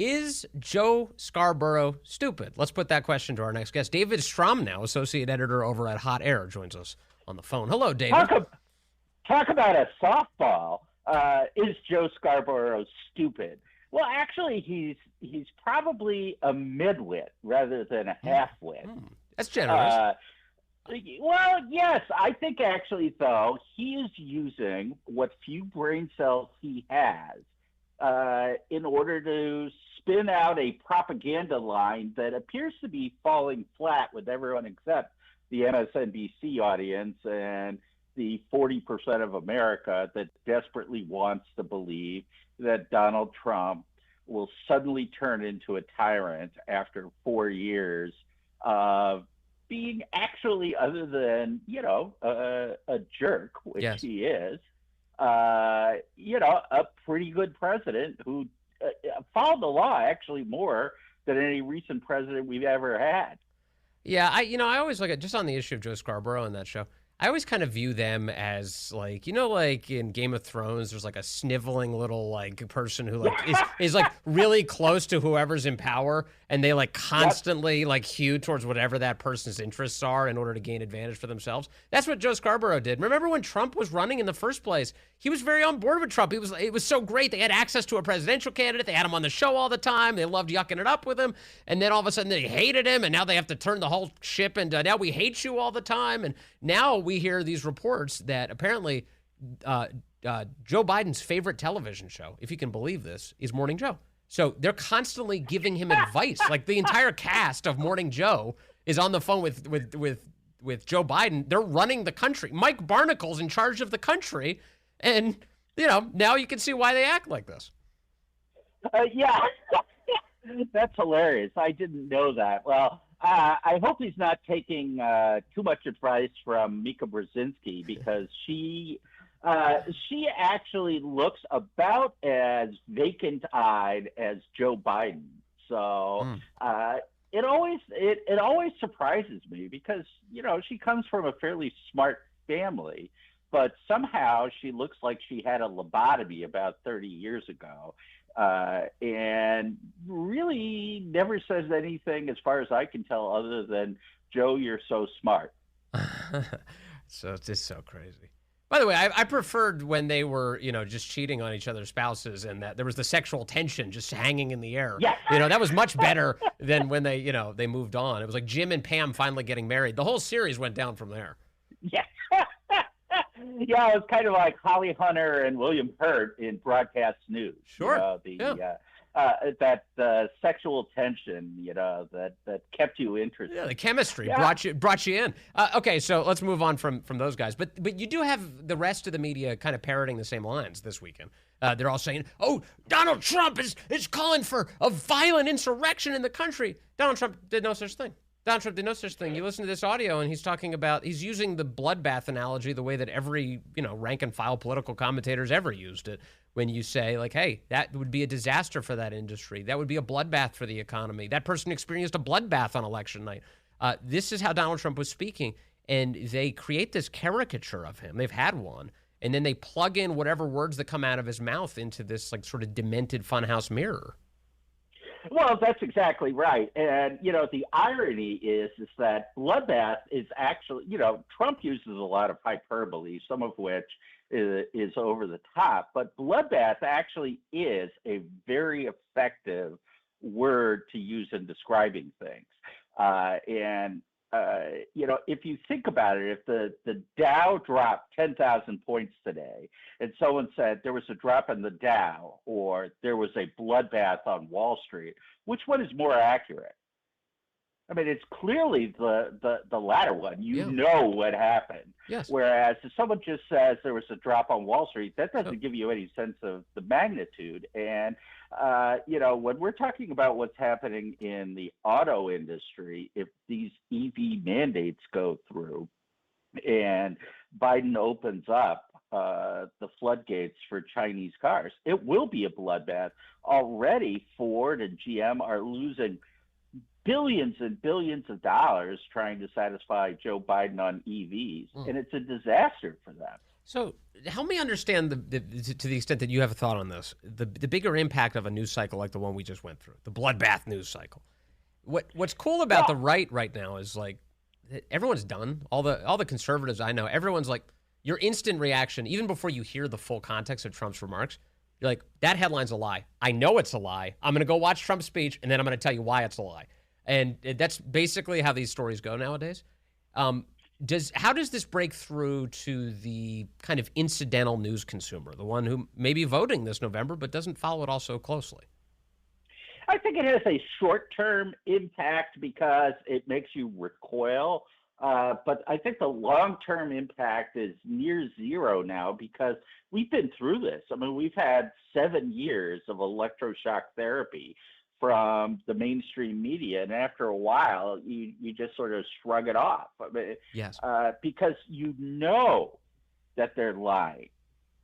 Is Joe Scarborough stupid? Let's put that question to our next guest. David Strom, now associate editor over at Hot Air, joins us on the phone. Hello, David. Talk about a softball. Is Joe Scarborough stupid? Well, actually, he's probably a midwit rather than a half-wit. That's generous. Well, yes, I think actually, though, he is using what few brain cells he has in order to spin out a propaganda line that appears to be falling flat with everyone except the MSNBC audience and the 40% of America that desperately wants to believe that Donald Trump will suddenly turn into a tyrant after 4 years of being actually, other than, a jerk, which Yes. he is, a pretty good president who followed the law actually more than any recent president we've ever had. Yeah, I always look at, just on the issue of Joe Scarborough in that show, I always kind of view them as like, like in Game of Thrones, there's like a sniveling little like person who like is like really close to whoever's in power, and they like constantly like hew towards whatever that person's interests are in order to gain advantage for themselves. That's what Joe Scarborough did. Remember when Trump was running in the first place? He was very on board with Trump. It was so great. They had access to a presidential candidate. They had him on the show all the time. They loved yucking it up with him. And then all of a sudden they hated him, and now they have to turn the whole ship into now we hate you all the time. And now we hear these reports that apparently Joe Biden's favorite television show, if you can believe this, is Morning Joe. So they're constantly giving him advice. Like the entire cast of Morning Joe is on the phone with Joe Biden. They're running the country. Mike Barnacle's in charge of the country. And, now you can see why they act like this. Yeah, that's hilarious. I didn't know that. Well, I hope he's not taking too much advice from Mika Brzezinski, because she actually looks about as vacant-eyed as Joe Biden. So it always surprises me because, she comes from a fairly smart family, but somehow she looks like she had a lobotomy about 30 years ago. And really never says anything, as far as I can tell, other than, Joe, you're so smart. So it's just so crazy. By the way, I preferred when they were, just cheating on each other's spouses, and that there was the sexual tension just hanging in the air. Yeah. That was much better than when they, they moved on. It was like Jim and Pam finally getting married. The whole series went down from there. Yeah. Yeah, it was kind of like Holly Hunter and William Hurt in broadcast news. Sure. That sexual tension, that kept you interested. Yeah, the chemistry brought you in. Okay, so let's move on from those guys. But you do have the rest of the media kind of parroting the same lines this weekend. They're all saying, "Oh, Donald Trump is calling for a violent insurrection in the country." Donald Trump did no such thing. Donald Trump did no such thing. You listen to this audio, and he's talking about, he's using the bloodbath analogy the way that every, rank and file political commentators ever used it. When you say, like, hey, that would be a disaster for that industry. That would be a bloodbath for the economy. That person experienced a bloodbath on election night. This is how Donald Trump was speaking. And they create this caricature of him. They've had one. And then they plug in whatever words that come out of his mouth into this, like, sort of demented funhouse mirror. Well, that's exactly right. And, the irony is that bloodbath is actually, Trump uses a lot of hyperbole, some of which is over the top. But bloodbath actually is a very effective word to use in describing things. If you think about it, if the Dow dropped 10,000 points today and someone said there was a drop in the Dow or there was a bloodbath on Wall Street, which one is more accurate? I mean, it's clearly the latter one. You know what happened. Yes. Whereas if someone just says there was a drop on Wall Street, that doesn't give you any sense of the magnitude. And, when we're talking about what's happening in the auto industry, if these EV mandates go through and Biden opens up the floodgates for Chinese cars, it will be a bloodbath. Already, Ford and GM are losing billions and billions of dollars trying to satisfy Joe Biden on EVs, and it's a disaster for them. So help me understand to the extent that you have a thought on this, the bigger impact of a news cycle like the one we just went through, the bloodbath news cycle. What's cool about the Well, right now is like everyone's done. All the conservatives I know, everyone's like your instant reaction, even before you hear the full context of Trump's remarks, you're like, that headline's a lie. I know it's a lie. I'm gonna go watch Trump's speech and then I'm gonna tell you why it's a lie. And that's basically how these stories go nowadays. Um, how does this break through to the kind of incidental news consumer, the one who may be voting this November but doesn't follow it all so closely? I think it has a short-term impact because it makes you recoil. But I think the long-term impact is near zero now because we've been through this. I mean, we've had 7 years of electroshock therapy from the mainstream media, and after a while, you just sort of shrug it off. I mean, Yes. because you know that they're lying,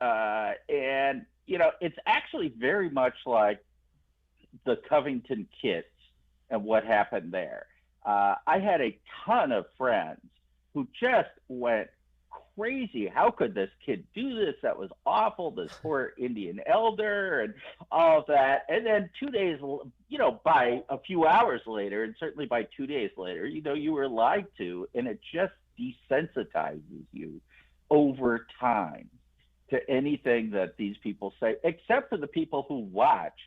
and it's actually very much like the Covington kids and what happened there. I had a ton of friends who just went crazy. How could this kid do this? That was awful. This poor Indian elder and all of that. And then 2 days, by a few hours later, and certainly by 2 days later, you were lied to, and it just desensitizes you over time to anything that these people say, except for the people who watch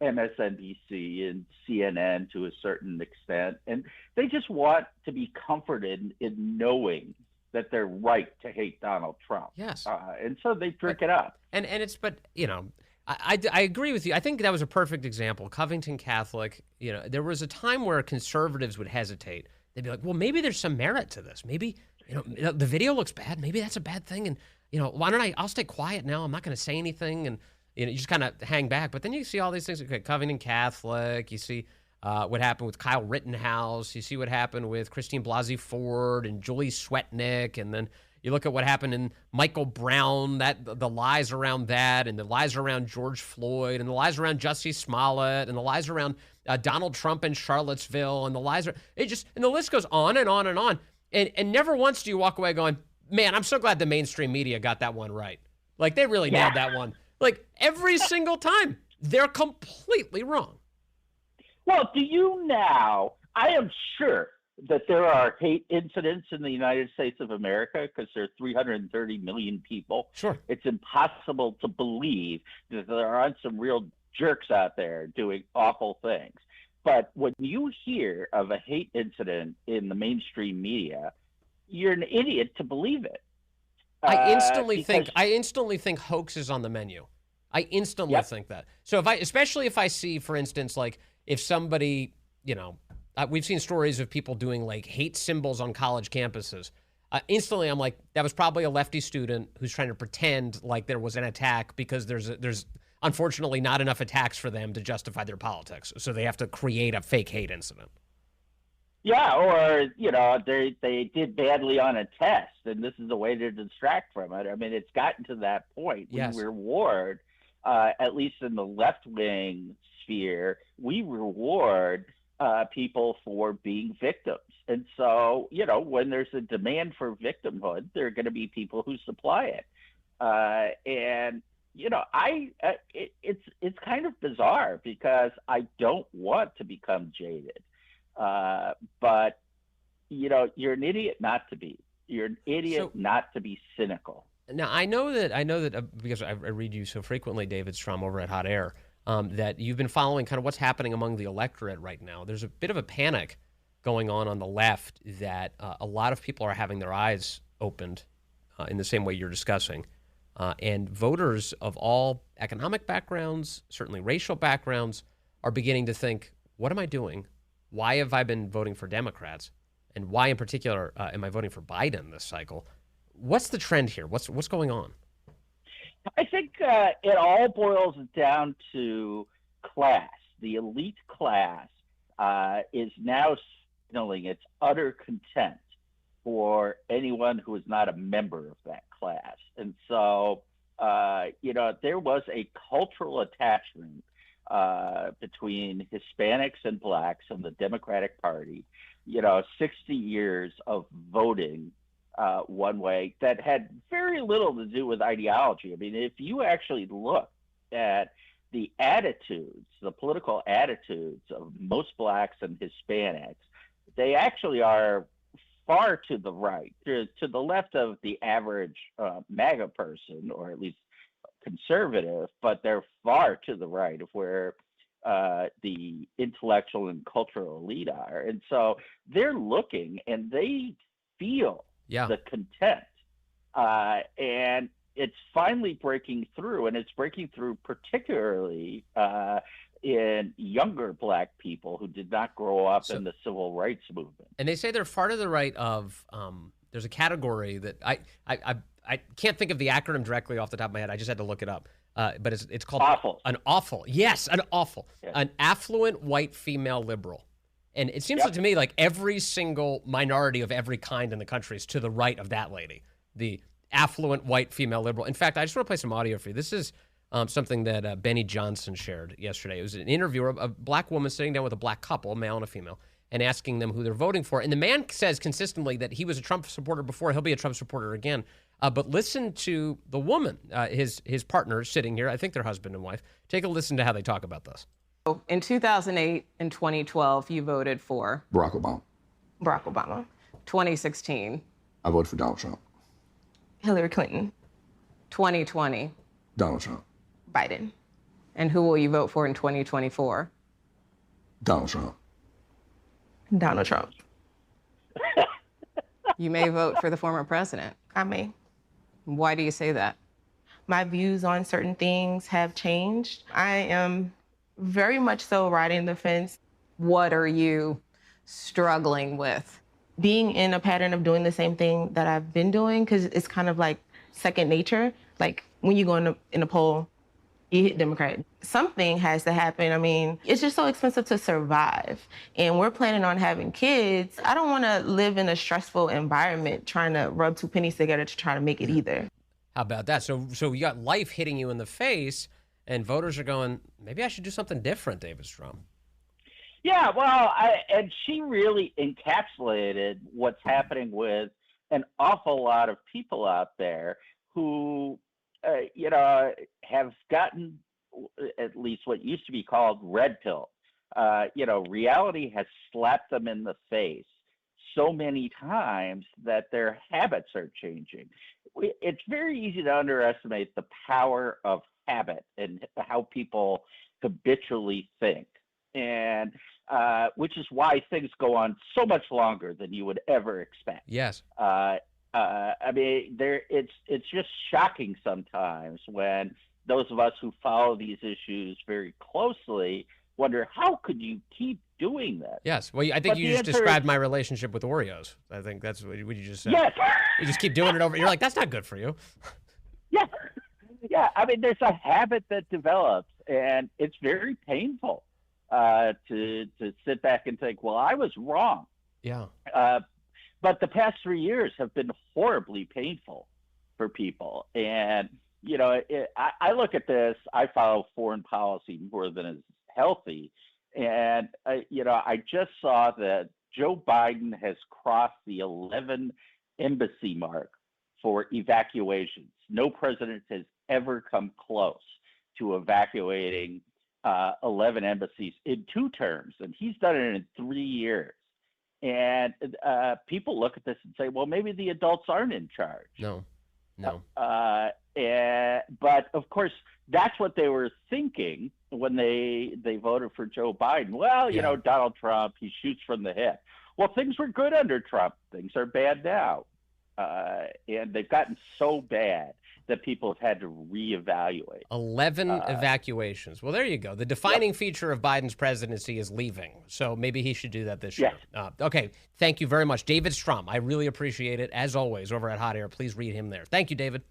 MSNBC and CNN to a certain extent, and they just want to be comforted in knowing that they're right to hate Donald Trump. Yes. And so they drink it up. I agree with you. I think that was a perfect example. Covington Catholic, there was a time where conservatives would hesitate. They'd be like, well, maybe there's some merit to this. Maybe, the video looks bad. Maybe that's a bad thing. And, why don't I'll stay quiet now. I'm not going to say anything. And, you just kind of hang back. But then you see all these things. Okay, Covington Catholic. You see what happened with Kyle Rittenhouse. You see what happened with Christine Blasey Ford and Julie Swetnick. And then you look at what happened in Michael Brown, the lies around that, and the lies around George Floyd, and the lies around Jussie Smollett, and the lies around Donald Trump in Charlottesville, and the lies and the list goes on and on and on. And never once do you walk away going, man, I'm so glad the mainstream media got that one right. Like, they really nailed that one. Like, every single time, they're completely wrong. Well, do you now? I am sure that there are hate incidents in the United States of America because there are 330 million people. Sure. It's impossible to believe that there aren't some real jerks out there doing awful things. But when you hear of a hate incident in the mainstream media, you're an idiot to believe it. I instantly think hoax is on the menu. I instantly think that. So especially if I see, for instance, like if somebody, we've seen stories of people doing like hate symbols on college campuses. Instantly, I'm like, that was probably a lefty student who's trying to pretend like there was an attack because there's unfortunately not enough attacks for them to justify their politics. So they have to create a fake hate incident. Yeah, or they did badly on a test, and this is a way to distract from it. I mean, it's gotten to that point. Yes. We reward, at least in the left-wing sphere, we reward people for being victims. And so, when there's a demand for victimhood, there are going to be people who supply it. It's kind of bizarre because I don't want to become jaded. But you're an idiot not to be. You're an idiot not to be cynical. Now, I know that because I read you so frequently, David Strom, over at Hot Air, that you've been following kind of what's happening among the electorate right now. There's a bit of a panic going on the left that a lot of people are having their eyes opened in the same way you're discussing. And voters of all economic backgrounds, certainly racial backgrounds, are beginning to think, what am I doing? Why have I been voting for Democrats? And why in particular am I voting for Biden this cycle? What's the trend here? What's going on? I think it all boils down to class. The elite class is now signaling its utter contempt for anyone who is not a member of that class. And so, there was a cultural attachment between Hispanics and blacks and the Democratic Party, 60 years of voting one way that had very little to do with ideology. I mean, if you actually look at the attitudes, the political attitudes of most blacks and Hispanics, they actually are far to the right, to the left of the average MAGA person, or at least conservative, but they're far to the right of where the intellectual and cultural elite are. And so they're looking and they feel the content. And it's finally breaking through, and it's breaking through particularly in younger black people who did not grow up in the civil rights movement. And they say they're far to the right of, there's a category that I can't think of the acronym directly off the top of my head. I just had to look it up. But it's called an awful. Yes, an awful. Yes. An affluent white female liberal. And it seems like to me like every single minority of every kind in the country is to the right of that lady, the affluent white female liberal. In fact, I just want to play some audio for you. This is something that Benny Johnson shared yesterday. It was an interview of a black woman sitting down with a black couple, a male and a female, and asking them who they're voting for. And the man says consistently that he was a Trump supporter before. He'll be a Trump supporter again. But listen to the woman, his partner sitting here. I think they're husband and wife. Take a listen to how they talk about this. In 2008 and 2012, you voted for? Barack Obama. Barack Obama. 2016? I voted for Donald Trump. Hillary Clinton. 2020? Donald Trump. Biden. And who will you vote for in 2024? Donald Trump. Donald Trump. You may vote for the former president. I may. Why do you say that? My views on certain things have changed. I am very much so riding the fence. What are you struggling with? Being in a pattern of doing the same thing that I've been doing, because it's kind of like second nature. Like when you go in a poll, you hit Democrat. Something has to happen. I mean, it's just so expensive to survive. And we're planning on having kids. I don't want to live in a stressful environment trying to rub two pennies together to try to make it either. How about that? So you got life hitting you in the face, and voters are going, maybe I should do something different, David Strom. Yeah, well, and she really encapsulated what's happening with an awful lot of people out there who have gotten at least what used to be called red pill. Reality has slapped them in the face so many times that their habits are changing. It's very easy to underestimate the power of habit and how people habitually think. And which is why things go on so much longer than you would ever expect. Yes. I mean, it's just shocking sometimes when those of us who follow these issues very closely wonder, how could you keep doing that? Yes. Well, I think you just described my relationship with Oreos. I think that's what you just said. Yes. You just keep doing it over. You're like, that's not good for you. Yeah. Yeah. I mean, there's a habit that develops, and it's very painful to sit back and think, well, I was wrong. Yeah. But the past 3 years have been horribly painful for people. And, I look at this, I follow foreign policy more than is healthy. And, I just saw that Joe Biden has crossed the 11 embassy mark for evacuations. No president has ever come close to evacuating 11 embassies in 2 terms. And he's done it in 3 years. And people look at this and say, well, maybe the adults aren't in charge. No. But, of course, that's what they were thinking when they voted for Joe Biden. Well, Donald Trump, he shoots from the hip. Well, things were good under Trump. Things are bad now. And they've gotten so bad that people have had to reevaluate. 11 evacuations. Well, there you go. The defining feature of Biden's presidency is leaving. So maybe he should do that this year. Okay. Thank you very much. David Strom. I really appreciate it. As always, over at Hot Air. Please read him there. Thank you, David.